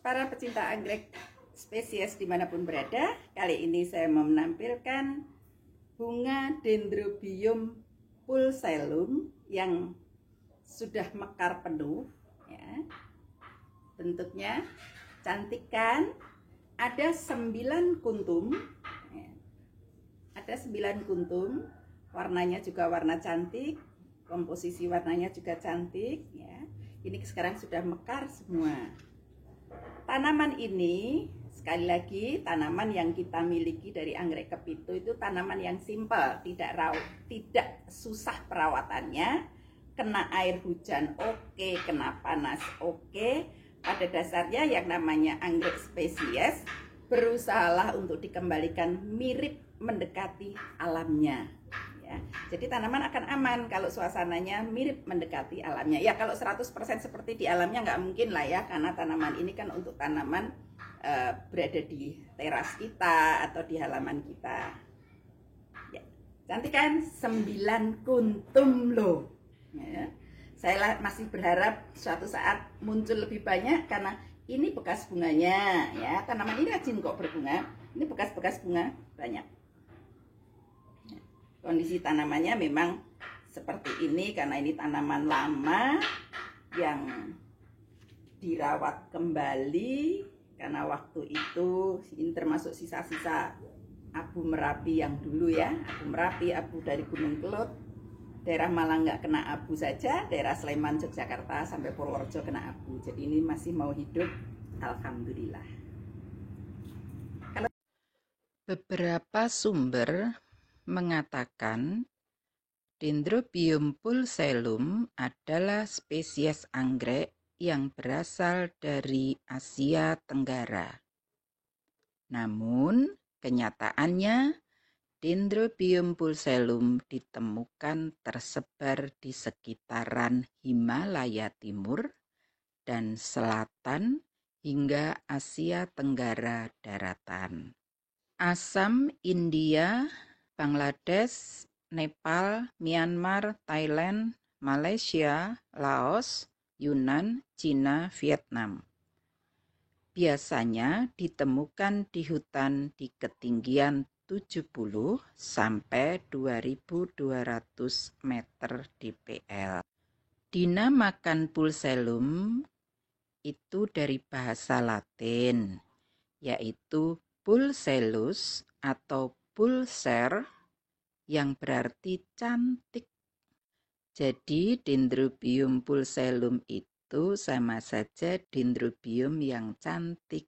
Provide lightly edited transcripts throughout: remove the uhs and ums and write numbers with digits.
Para pecinta anggrek spesies dimanapun berada, kali ini saya mau menampilkan bunga Dendrobium pulsellum yang sudah mekar penuh ya. Bentuknya cantik kan? Ada 9 kuntum ya. Ada 9 kuntum, warnanya juga warna cantik, komposisi warnanya juga cantik ya. Ini sekarang sudah mekar semua. Tanaman ini, sekali lagi, tanaman yang kita miliki dari anggrek kepitu itu tanaman yang simpel, tidak susah perawatannya, kena air hujan oke, kena panas oke. Pada dasarnya yang namanya anggrek spesies berusahalah untuk dikembalikan mirip mendekati alamnya. Ya. Jadi tanaman akan aman kalau suasananya mirip mendekati alamnya. Ya kalau 100% seperti di alamnya nggak mungkin lah ya, karena tanaman ini kan untuk tanaman berada di teras kita atau di halaman kita. Ya. Cantik kan? 9 kuntum loh. Ya. Saya masih berharap suatu saat muncul lebih banyak karena ini bekas bunganya ya. Tanaman ini rajin kok berbunga. Ini bekas-bekas bunga banyak. Kondisi tanamannya memang seperti ini karena ini tanaman lama yang dirawat kembali karena waktu itu ini termasuk sisa-sisa abu Merapi yang dulu ya, abu Merapi, abu dari Gunung Kelut. Daerah Malang nggak kena abu saja, daerah Sleman, Yogyakarta sampai Purworejo kena abu. Jadi ini masih mau hidup, alhamdulillah. Beberapa sumber mengatakan Dendrobium pulsellum adalah spesies anggrek yang berasal dari Asia Tenggara. Namun, kenyataannya Dendrobium pulsellum ditemukan tersebar di sekitaran Himalaya Timur dan Selatan hingga Asia Tenggara daratan. Assam, India, Bangladesh, Nepal, Myanmar, Thailand, Malaysia, Laos, Yunnan, Cina, Vietnam. Biasanya ditemukan di hutan di ketinggian 70 sampai 2200 meter dpl. Dinamakan pulsellum itu dari bahasa Latin, yaitu pulsellus atau pulser yang berarti cantik. Jadi Dendrobium pulsellum itu sama saja dendrobium yang cantik.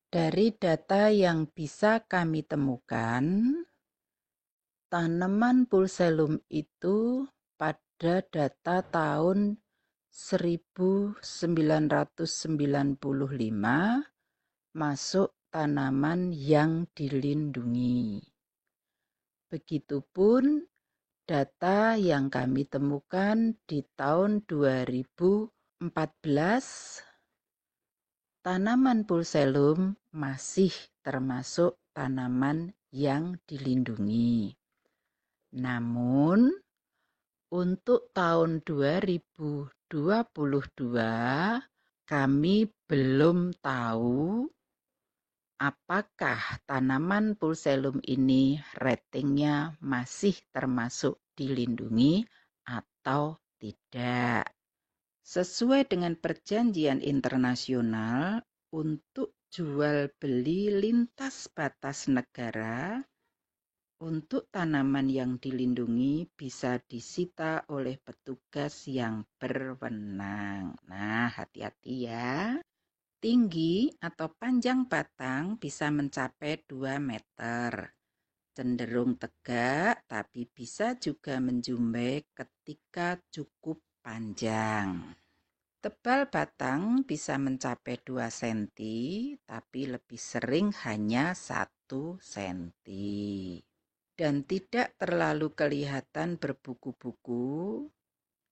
Dari data yang bisa kami temukan, tanaman pulsellum itu pada data tahun 1995 masuk tanaman yang dilindungi. Begitupun data yang kami temukan di tahun 2014, tanaman pulsellum masih termasuk tanaman yang dilindungi. Namun, untuk tahun 2022, kami belum tahu apakah tanaman pulsellum ini ratingnya masih termasuk dilindungi atau tidak. Sesuai dengan perjanjian internasional untuk jual beli lintas batas negara, untuk tanaman yang dilindungi bisa disita oleh petugas yang berwenang. Nah, hati-hati ya. Tinggi atau panjang batang bisa mencapai 2 meter. Cenderung tegak tapi bisa juga menjumbai ketika cukup panjang. Tebal batang bisa mencapai 2 cm, tapi lebih sering hanya 1 cm. Dan tidak terlalu kelihatan berbuku-buku,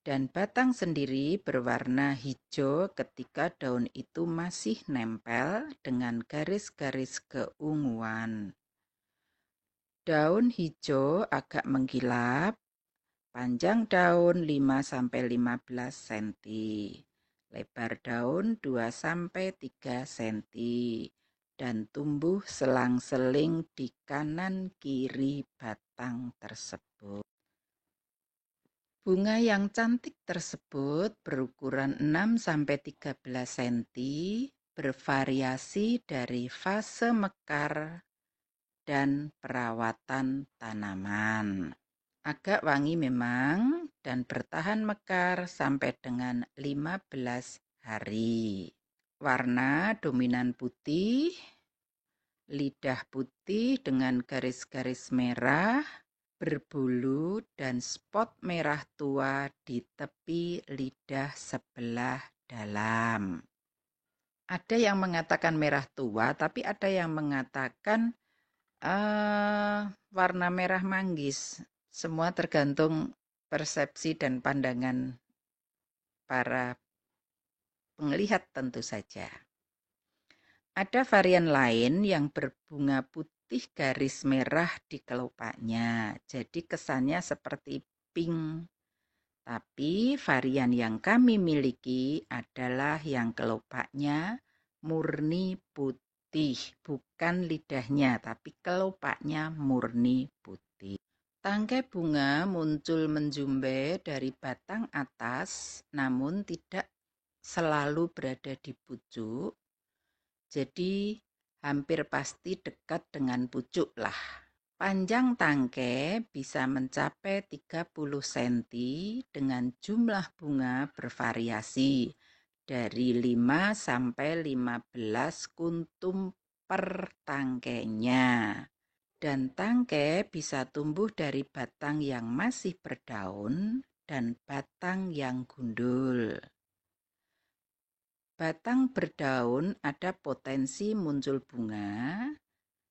dan batang sendiri berwarna hijau ketika daun itu masih nempel dengan garis-garis keunguan. Daun hijau agak mengkilap, panjang daun 5-15 cm. Lebar daun 2-3 cm dan tumbuh selang-seling di kanan kiri batang tersebut. Bunga yang cantik tersebut berukuran 6-13 cm, bervariasi dari fase mekar dan perawatan tanaman. Agak wangi memang dan bertahan mekar sampai dengan 15 hari. Warna dominan putih, lidah putih dengan garis-garis merah, berbulu dan spot merah tua di tepi lidah sebelah dalam. Ada yang mengatakan merah tua, tapi ada yang mengatakan warna merah manggis. Semua tergantung persepsi dan pandangan para penglihat tentu saja. Ada varian lain yang berbunga putih garis merah di kelopaknya, jadi kesannya seperti pink. Tapi varian yang kami miliki adalah yang kelopaknya murni putih, bukan lidahnya, tapi kelopaknya murni putih. Tangkai bunga muncul menjumbai dari batang atas, namun tidak selalu berada di pucuk. Jadi hampir pasti dekat dengan pucuk lah. Panjang tangkai bisa mencapai 30 cm dengan jumlah bunga bervariasi dari 5 sampai 15 kuntum per tangkainya. Dan tangkai bisa tumbuh dari batang yang masih berdaun dan batang yang gundul. Batang berdaun ada potensi muncul bunga,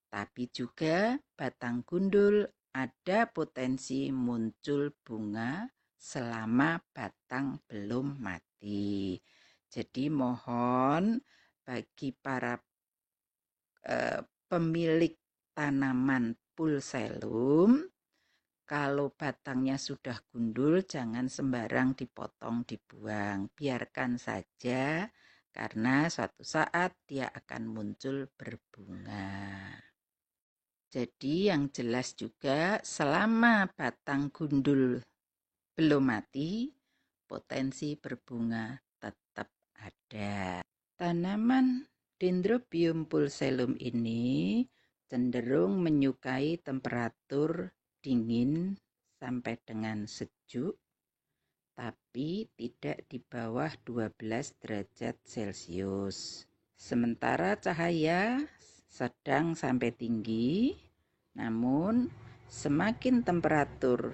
tapi juga batang gundul ada potensi muncul bunga selama batang belum mati. Jadi mohon bagi para pemilik tanaman pulselum, kalau batangnya sudah gundul jangan sembarang dipotong dibuang, biarkan saja. Karena suatu saat dia akan muncul berbunga. Jadi yang jelas juga selama batang gundul belum mati, potensi berbunga tetap ada. Tanaman Dendrobium pulselum ini cenderung menyukai temperatur dingin sampai dengan sejuk, tapi tidak di bawah 12 derajat Celcius. Sementara cahaya sedang sampai tinggi, namun semakin temperatur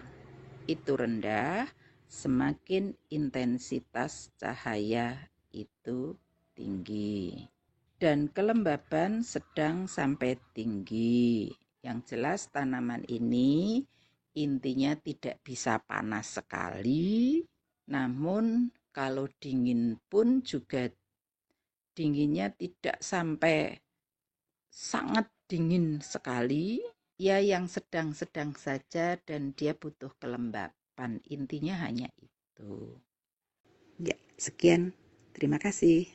itu rendah, semakin intensitas cahaya itu tinggi. Dan kelembaban sedang sampai tinggi. Yang jelas tanaman ini intinya tidak bisa panas sekali, namun kalau dingin pun juga dinginnya tidak sampai sangat dingin sekali, ya yang sedang-sedang saja dan dia butuh kelembapan. Intinya hanya itu. Ya, sekian. Terima kasih.